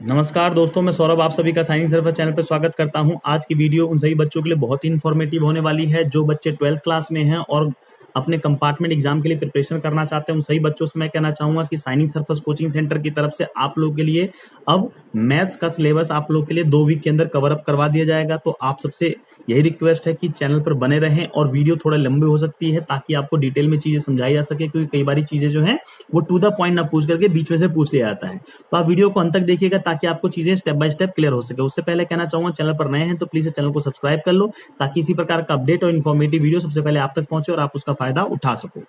नमस्कार दोस्तों, मैं सौरभ आप सभी का साइंस सर्फेस चैनल पर स्वागत करता हूं। आज की वीडियो उन सभी बच्चों के लिए बहुत ही इन्फॉर्मेटिव होने वाली है जो बच्चे 12th क्लास में हैं और अपने कंपार्टमेंट एग्जाम के लिए प्रिपरेशन करना चाहते हैं। उन सही बच्चों से मैं कहना चाहूंगा कि साइंस सर्फेस कोचिंग सेंटर की तरफ से आप लोग के लिए अब मैथ्स का सिलेबस आप लोग के लिए 2 वीक के अंदर कवर अप करवा दिया जाएगा। तो आप सबसे यही रिक्वेस्ट है कि चैनल पर बने रहें और वीडियो थोड़ा लंबी हो सकती है ताकि आपको डिटेल में चीजें समझाई जा सके, क्योंकि कई बारी चीजें जो हैं वो टू द पॉइंट ना पूछ करके बीच में से पूछ लिया जाता है। तो आप वीडियो को अंत तक देखिएगा ताकि आपको चीजें स्टेप बाय स्टेप क्लियर हो सके। उससे पहले कहना चाहूंगा, चैनल पर नए हैं तो प्लीज चैनल को सब्सक्राइब कर लो ताकि इसी प्रकार का अपडेट और इन्फॉर्मेटिव वीडियो सबसे पहले आप तक पहुंचे और आप उसका फायदा उठा सको।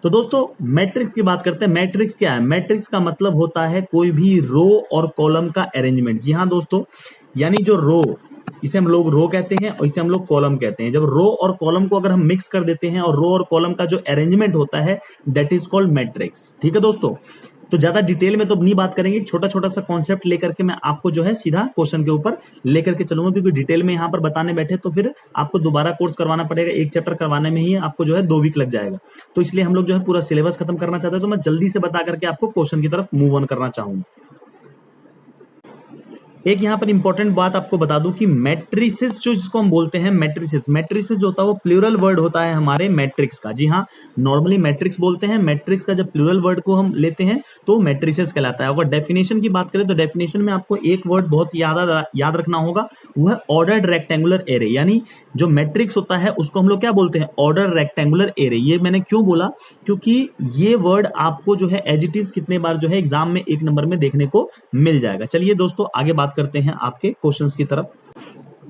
तो दोस्तों, मैट्रिक्स की बात करते हैं। मैट्रिक्स क्या है? मैट्रिक्स का मतलब होता है कोई भी रो और कॉलम का अरेंजमेंट। जी हाँ दोस्तों, यानी जो रो, इसे हम लोग रो कहते हैं और इसे हम लोग कॉलम कहते हैं। जब रो और कॉलम को अगर हम मिक्स कर देते हैं और रो और कॉलम का जो अरेंजमेंट होता है दैट इज कॉल्ड मैट्रिक्स। ठीक है दोस्तों, तो ज्यादा डिटेल में तो नहीं बात करेंगे, छोटा छोटा सा कॉन्सेप्ट लेकर के मैं आपको जो है सीधा क्वेश्चन के ऊपर लेकर के चलूंगा, क्योंकि डिटेल में यहाँ पर बताने बैठे तो फिर आपको दोबारा कोर्स करवाना पड़ेगा। एक चैप्टर करवाने में ही आपको जो है 2 वीक लग जाएगा। तो इसलिए हम लोग जो है पूरा सिलेबस खत्म करना चाहते हैं, तो मैं जल्दी से बता करके आपको क्वेश्चन की तरफ मूव ऑन करना चाहूंगा। एक यहाँ पर इंपॉर्टेंट बात आपको बता दूं कि मैट्रिसेस जो जिसको हम बोलते हैं, मैट्रिसेस मैट्रिसेस जो होता है वो प्लूरल वर्ड होता है हमारे मैट्रिक्स का। जी हाँ, नॉर्मली मैट्रिक्स बोलते हैं, मैट्रिक्स का जब प्लूरल वर्ड को हम लेते हैं तो मैट्रिसेस कहलाता है। अगर डेफिनेशन की बात करें तो डेफिनेशन में आपको एक वर्ड बहुत याद रखना होगा, वो है ऑर्डर्ड रेक्टेंगुलर एरे। यानी जो मैट्रिक्स होता है उसको हम लोग क्या बोलते हैं? Order rectangular array. ये मैंने क्यों बोला? क्योंकि ये वर्ड आपको जो है एज इट इज कितने बार जो है एग्जाम में 1 नंबर में देखने को मिल जाएगा। चलिए दोस्तों, आगे बात करते हैं आपके क्वेश्चंस की तरफ।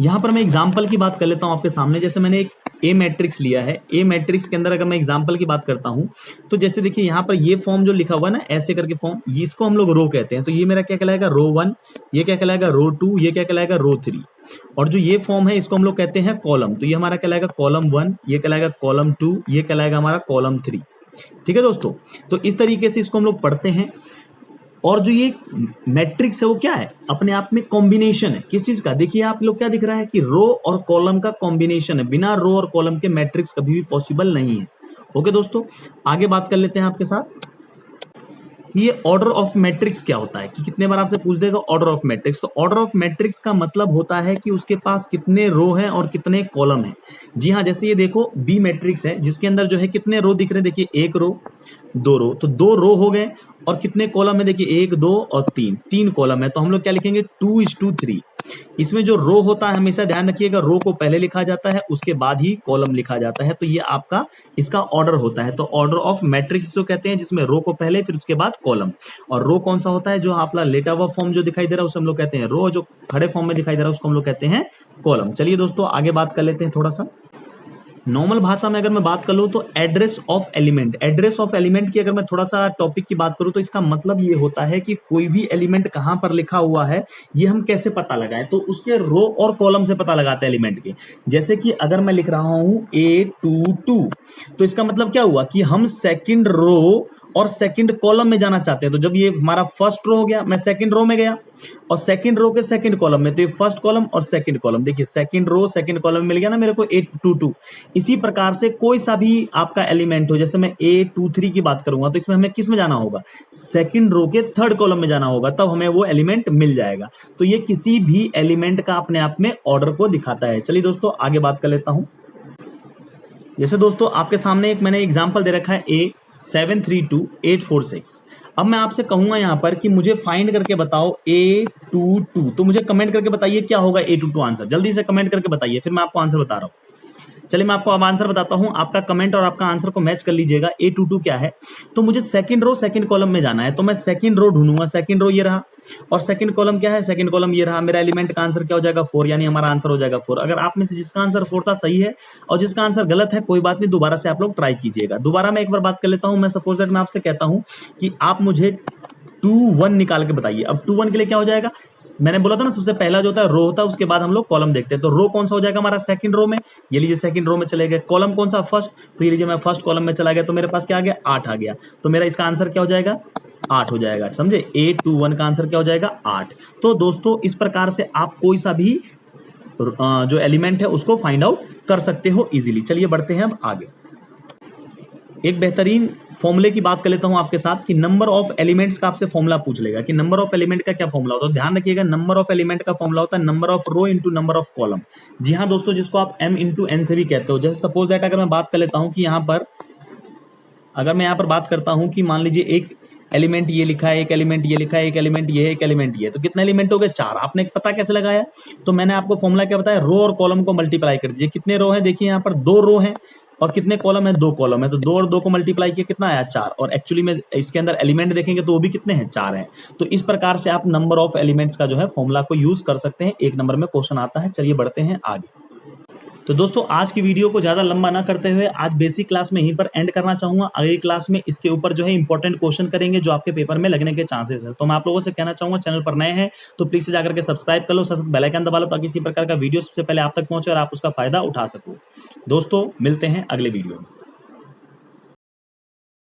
यहां पर मैं एग्जांपल की बात कर लेता हूं आपके सामने। जैसे मैंने एक ए मैट्रिक्स लिया है, ए मैट्रिक्स के अंदर अगर मैं एग्जांपल की बात करता हूं तो जैसे देखिए यहां पर ये फॉर्म जो लिखा हुआ है ना, ऐसे करके फॉर्म, इसको हम लोग रो कहते हैं। तो ये मेरा क्या कहलाएगा? रो 1। ये क्या कहलाएगा? रो 2। ये क्या कहलाएगा? रो 3। और जो ये फॉर्म है इसको हम लोग कहते हैं कॉलम। तो ये हमारा कहलाएगा कॉलम 1, ये कहलाएगा कॉलम 2, ये कहलाएगा हमारा कॉलम 3। ठीक है दोस्तों, तो इस तरीके से इसको हम लोग पढ़ते हैं। और जो ये मैट्रिक्स है वो क्या है? अपने आप में कॉम्बिनेशन है। किस चीज का? देखिए आप लोग क्या दिख रहा है कि रो और कॉलम का कॉम्बिनेशन है। बिना रो और कॉलम के मैट्रिक्स कभी भी पॉसिबल नहीं है। ओके दोस्तों, आगे बात कर लेते हैं आपके साथ। ये ऑर्डर ऑफ मैट्रिक्स क्या होता है, कि कितने बार आपसे पूछ देगा ऑर्डर ऑफ मैट्रिक्स। तो ऑर्डर ऑफ मैट्रिक्स का मतलब होता है कि उसके पास कितने रो हैं और कितने कॉलम हैं। जी हाँ, जैसे ये देखो बी मैट्रिक्स है जिसके अंदर जो है कितने रो दिख रहे हैं? देखिए 1 रो, 2 रो, तो 2 रो हो गए। और कितने कॉलम है? देखिए 1 2 और 3 कॉलम है। तो हम लोग क्या लिखेंगे? 2:3। इसमें जो रो होता है हमेशा ध्यान रखिएगा, रो को पहले लिखा जाता है उसके बाद ही कॉलम लिखा जाता है। तो ये आपका इसका ऑर्डर होता है। तो ऑर्डर ऑफ मैट्रिक्स जो कहते हैं जिसमें रो को पहले फिर उसके बाद कॉलम। और रो कौन सा होता है? जो आपका लेटा हुआ फॉर्म जो दिखाई दे रहा है उसे हम लोग कहते हैं रो, जो खड़े फॉर्म में दिखाई दे रहा है उसको हम लोग कहते हैं कॉलम। चलिए दोस्तों, आगे बात कर लेते हैं थोड़ा सा। नॉर्मल भाषा में अगर मैं बात कर लूं तो address of element, address of element की अगर मैं थोड़ा सा टॉपिक की बात करूं तो इसका मतलब ये होता है कि कोई भी एलिमेंट कहां पर लिखा हुआ है ये हम कैसे पता लगाएं। तो उसके रो और कॉलम से पता लगाते हैं एलिमेंट के। जैसे कि अगर मैं लिख रहा हूं A22, तो इसका मतलब क्या हुआ कि हम सेकंड रो और सेकंड कॉलम में जाना चाहते हैं। तो जब ये हमारा फर्स्ट रो हो गया, मैं सेकंड रो में गया और सेकंड रो के सेकंड कॉलम में, तो ये फर्स्ट कॉलम और सेकंड कॉलम, देखिए सेकंड रो सेकंड कॉलम मिल गया ना मेरे को A22। इसी प्रकार से कोई सा भी आपका एलिमेंट हो, जैसे मैं A23 की बात करूंगा तो इसमें हमें किस में जाना होगा? सेकंड रो के थर्ड कॉलम में जाना होगा, तब हमें वो एलिमेंट मिल जाएगा। तो ये किसी भी एलिमेंट का अपने आप में ऑर्डर को दिखाता है। चलिए दोस्तों, आगे बात कर लेता हूं। जैसे दोस्तों आपके सामने एक मैंने एग्जांपल दे रखा है A732846। अब मैं आपसे कहूंगा यहां पर कि मुझे फाइंड करके बताओ A22। तो मुझे कमेंट करके बताइए क्या होगा A22 आंसर। जल्दी से कमेंट करके बताइए, फिर मैं आपको आंसर बता रहा हूं। चलिए मैं आपको अब आंसर बताता हूं, आपका कमेंट और आपका आंसर को मैच कर लीजिएगा। A22 क्या है? तो मुझे सेकंड रो सेकंड कॉलम में जाना है, तो मैं सेकंड रो ढूंढूंगा। सेकंड रो ये रहा और सेकंड कॉलम क्या है? सेकंड कॉलम ये रहा। मेरा एलिमेंट का आंसर क्या हो जाएगा? 4, यानी हमारा आंसर हो जाएगा 4। अगर आप में से जिसका आंसर 4 था सही है और जिसका आंसर गलत है कोई बात नहीं, दोबारा से आप लोग ट्राई कीजिएगा। दोबारा मैं एक बार बात कर लेता हूं। मैं सपोज दैट मैं आपसे कहता हूं कि आप मुझे 2 1 निकाल के बताइए। अब 2 1 के लिए क्या हो जाएगा? मैंने बोला था ना सबसे पहला जो होता है रो होता है, उसके बाद हम लोग कॉलम देखते हैं। तो रो कौन सा हो जाएगा हमारा? सेकंड रो में। ये लीजिए सेकंड रो में चले गए। कॉलम कौन सा? फर्स्ट। तो ये लीजिए मैं फर्स्ट कॉलम में चला गया, तो मेरे पास क्या आ गया? 8 आ गया। तो मेरा इसका आंसर क्या हो जाएगा? 8 हो जाएगा। समझे? A21 का आंसर क्या हो जाएगा? 8। तो दोस्तों इस प्रकार से आप कोई सा भी जो एलिमेंट है उसको फाइंड आउट कर सकते हो इजीली। चलिए बढ़ते हैं अब आगे। एक बेहतरीन फॉर्मूले की बात कर लेता हूं आपके साथ कि नंबर ऑफ एलिमेंट्स का आपसे फॉर्मूला पूछ लेगा कि नंबर ऑफ एलिमेंट का क्या फॉर्मूला होता है। ध्यान रखिएगा, नंबर ऑफ एलिमेंट का फॉर्मूला होता है number of row into number of column. जी हाँ दोस्तों, जिसको आप m इंटू एन से भी कहते हो। जैसे सपोज दैट अगर मैं बात कर लेता हूं कि अगर मैं यहाँ पर बात करता हूं कि मान लीजिए एक एलिमेंट ये लिखा है, एक एलिमेंट ये लिखा है, एक एलिमेंट ये है, एक एलिमेंट ये है, तो कितने एलिमेंट हो गए? 4। आपने पता कैसे लगाया? तो मैंने आपको फॉर्मूला क्या बताया, रो और कॉलम को मल्टीप्लाई कर दीजिए। कितने रो है? देखिए यहाँ पर 2 रो है और कितने कॉलम है? 2 कॉलम है। तो 2 और 2 को मल्टीप्लाई किया, कितना आया? 4। और एक्चुअली में इसके अंदर एलिमेंट देखेंगे तो वो भी कितने हैं? 4 हैं। तो इस प्रकार से आप नंबर ऑफ एलिमेंट्स का जो है फॉर्मूला को यूज कर सकते हैं। 1 नंबर में क्वेश्चन आता है। चलिए बढ़ते हैं आगे। तो दोस्तों आज की वीडियो को ज्यादा लंबा ना करते हुए आज बेसिक क्लास में यहीं पर एंड करना चाहूंगा। अगली क्लास में इसके ऊपर जो है इंपॉर्टेंट क्वेश्चन करेंगे जो आपके पेपर में लगने के चांसेस है। तो मैं आप लोगों से कहना चाहूंगा, चैनल पर नए हैं तो प्लीज से जाकर के सब्सक्राइब कर लो, साथ बेल आइकन दबा लो ताकि इसी प्रकार का वीडियो सबसे पहले आप तक पहुंचे और आप उसका फायदा उठा सको। दोस्तों मिलते हैं अगले वीडियो में।